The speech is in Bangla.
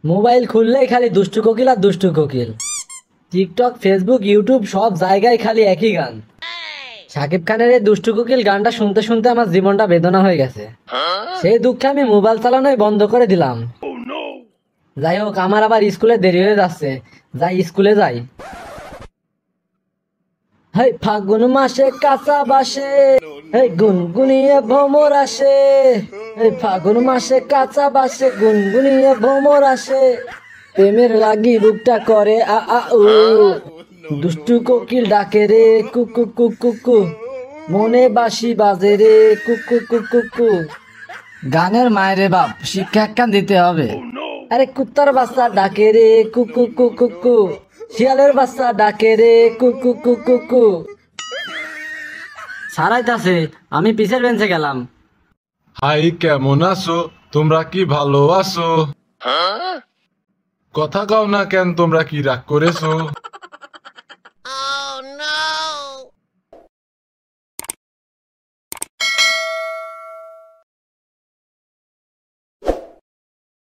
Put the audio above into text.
মোবাইল খুললেই খালি দুষ্টু কোকিল আর দুষ্টু কোকিল। টিকটক, ফেসবুক, ইউটিউব সব জায়গায় খালি একই গান। শাকিব খানের এই দুষ্টু কোকিল গানটা শুনতে শুনতে আমার জীবনটা বেদনা হয়ে গেছে। সেই দুঃখে আমি মোবাইল চালানোই বন্ধ করে দিলাম। যাই হোক, আমার আবার স্কুলে দেরি হয়ে যাচ্ছে, যাই স্কুলে যাই। হেই ফাগুন মাসে কাঁচা বাসে, হেই গুনগুনিয়ে ভ্রমর আসে। হেই ফাগুন মাসে কাঁচা বাসে, গুনগুনিয়ে ভ্রমর আসে। প্রেমের লাগি বুকটা করে আ আ উ, দুষ্টু কোকিল ডাকে রে কুকু কুকু কু, মনে বাঁশি বাজে রে কুকু কুকু কু। গানের মায়েরে বাপ, শিক্ষা একখান দিতে হবে। আরে কুত্তার বাচ্চা ডাকে রে কুকু কুকু কু, শিয়ালের বাচ্চা ডাকে রে কুকু কুকু কু। সারাইতাছে, আমি পিছের বেঞ্চে গেলাম। হাই, কেমন আছো? তোমরা কি ভালো আছো? কথা কও না কেন? তোমরা কি রাগ করেছো?